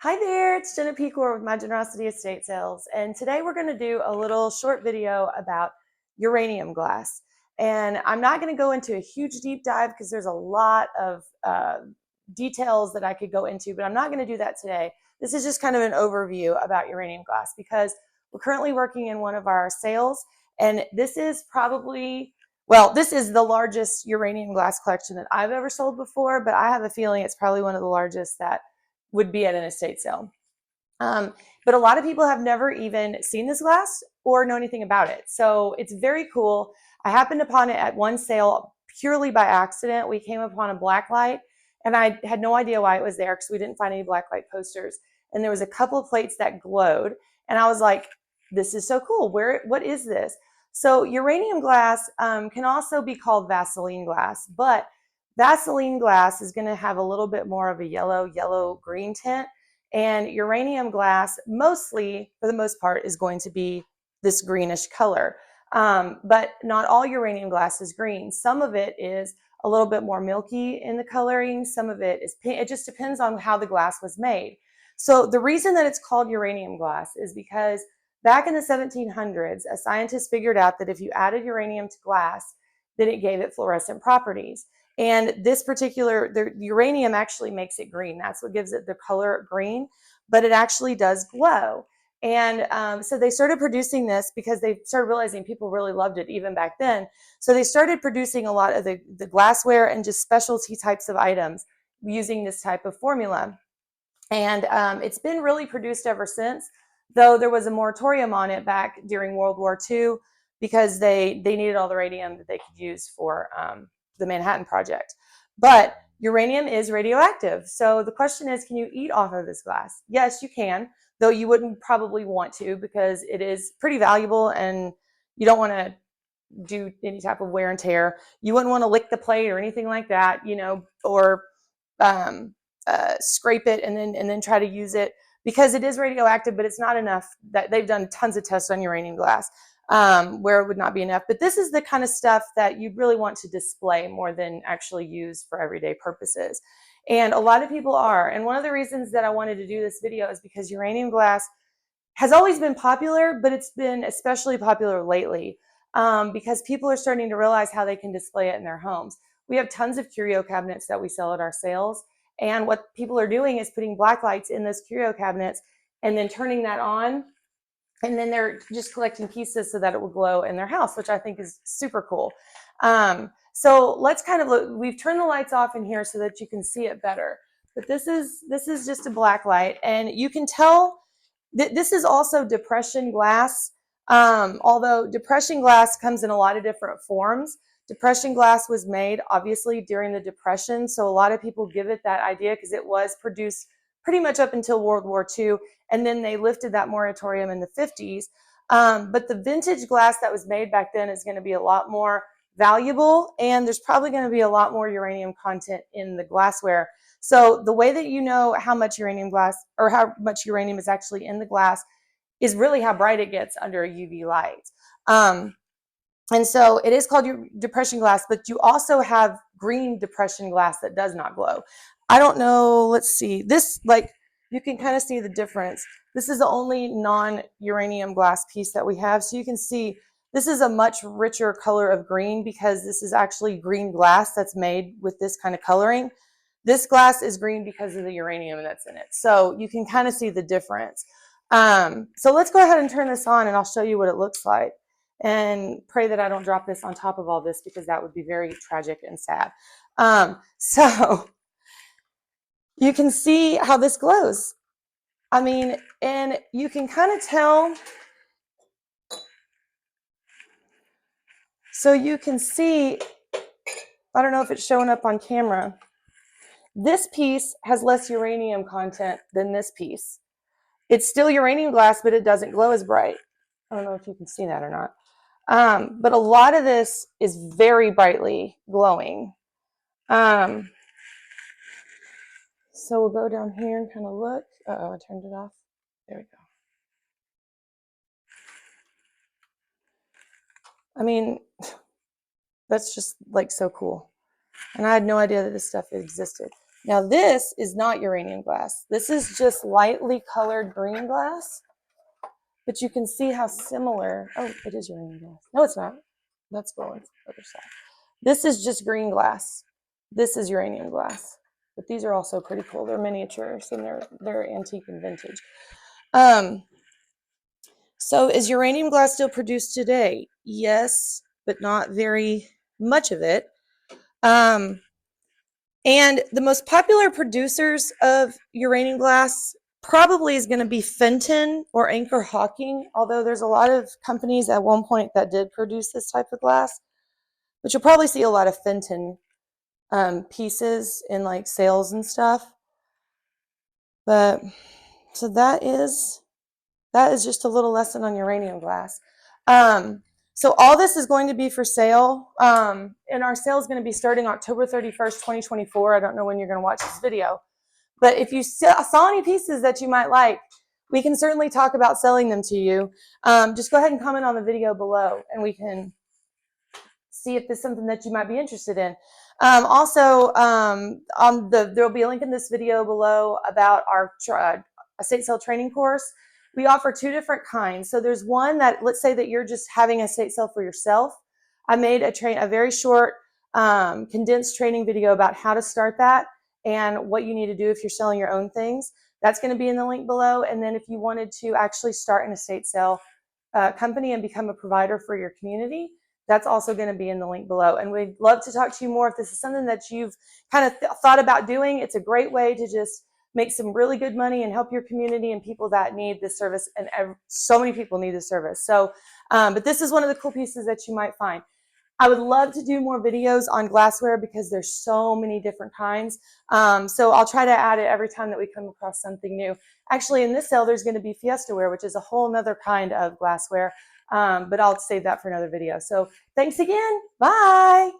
Hi there, it's Jenna Pecor with My Generosity Estate Sales, and today we're going to do a little short video about uranium glass. And I'm not going to go into a huge deep dive because there's a lot of details that I could go into, but I'm not going to do that today. This is just kind of an overview about uranium glass because we're currently working in one of our sales, and this is probably, well, this is the largest uranium glass collection that I've ever sold before, but I have a feeling it's probably one of the largest that would be at an estate sale. But a lot of people have never even seen this glass or know anything about it. So it's very cool. I happened upon it at one sale purely by accident. We came upon a black light and I had no idea why it was there because we didn't find any black light posters. And there was a couple of plates that glowed. And I was like, this is so cool. What is this? So uranium glass can also be called Vaseline glass, but Vaseline glass is going to have a little bit more of a yellow-green tint, and uranium glass, mostly, for the most part, is going to be this greenish color. But not all uranium glass is green. Some of it is a little bit more milky in the coloring. Some of it is pink. It just depends on how the glass was made. So the reason that it's called uranium glass is because back in the 1700s, a scientist figured out that if you added uranium to glass, then it gave it fluorescent properties. And this particular, the uranium actually makes it green. That's what gives it the color green, but it actually does glow. And so they started producing this because they started realizing people really loved it even back then. So they started producing a lot of the glassware and just specialty types of items using this type of formula. And it's been really produced ever since, though there was a moratorium on it back during World War II because they needed all the radium that they could use for the Manhattan Project. But uranium is radioactive. So the question is, can you eat off of this glass? Yes, you can, though you wouldn't probably want to because it is pretty valuable and you don't want to do any type of wear and tear. You wouldn't want to lick the plate or anything like that, you know, or scrape it and then try to use it because it is radioactive, but it's not enough. That they've done tons of tests on uranium glass where it would not be enough. But this is the kind of stuff that you really want to display more than actually use for everyday purposes. And a lot of people are. And one of the reasons that I wanted to do this video is because uranium glass has always been popular, but it's been especially popular lately because people are starting to realize how they can display it in their homes. We have tons of curio cabinets that we sell at our sales. And what people are doing is putting black lights in those curio cabinets and then turning that on. And then they're just collecting pieces so that it will glow in their house, which I think is super cool. So let's kind of look. We've turned the lights off in here so that you can see it better. But this is just a black light. And you can tell that this is also depression glass. Although depression glass comes in a lot of different forms. Depression glass was made obviously during the Depression, so a lot of people give it that idea because it was produced pretty much up until World War II, and then they lifted that moratorium in the 50s. But the vintage glass that was made back then is going to be a lot more valuable, and there's probably going to be a lot more uranium content in the glassware. So the way that you know how much uranium glass or how much uranium is actually in the glass is really how bright it gets under a UV light. And so it is called your depression glass, but you also have green depression glass that does not glow. I don't know, let's see. This, like, you can kind of see the difference. This is the only non-uranium glass piece that we have. So you can see this is a much richer color of green because this is actually green glass that's made with this kind of coloring. This glass is green because of the uranium that's in it. So you can kind of see the difference. So let's go ahead and turn this on and I'll show you what it looks like. And pray that I don't drop this on top of all this because that would be very tragic and sad. So you can see how this glows. I mean, and you can kind of tell. So you can see, I don't know if it's showing up on camera. This piece has less uranium content than this piece. It's still uranium glass, but it doesn't glow as bright. I don't know if you can see that or not. But a lot of this is very brightly glowing. So we'll go down here and kind of look. Uh-oh, I turned it off. There we go. I mean, that's just like so cool. And I had no idea that this stuff existed. Now this is not uranium glass. This is just lightly colored green glass, but you can see how similar, oh, it is uranium glass. No, it's not. That's going to the other side. This is just green glass. This is uranium glass. But these are also pretty cool. They're miniatures and they're antique and vintage. So is uranium glass still produced today? Yes, but not very much of it. And the most popular producers of uranium glass probably is going to be Fenton or Anchor Hawking, although there's a lot of companies at one point that did produce this type of glass. But you'll probably see a lot of Fenton pieces in like sales and stuff. But so that is just a little lesson on uranium glass. So all this is going to be for sale, and our sale is going to be starting October 31st, 2024. I don't know when you're going to watch this video, but if you saw any pieces that you might like, we can certainly talk about selling them to you. Just go ahead and comment on the video below, and we can see if there's something that you might be interested in. Also, there'll be a link in this video below about our estate sale training course. We offer two different kinds. So there's one that, let's say that you're just having a estate sale for yourself. I made a very short, condensed training video about how to start that and what you need to do if you're selling your own things. That's going to be in the link below. And then if you wanted to actually start an estate sale company and become a provider for your community, that's also going to be in the link below. And we'd love to talk to you more if this is something that you've kind of thought about doing. It's a great way to just make some really good money and help your community and people that need this service. And so many people need this service. So, but this is one of the cool pieces that you might find. I would love to do more videos on glassware because there's so many different kinds. So I'll try to add it every time that we come across something new. Actually, in this sale, there's going to be Fiesta ware, which is a whole nother kind of glassware. But I'll save that for another video. So thanks again. Bye.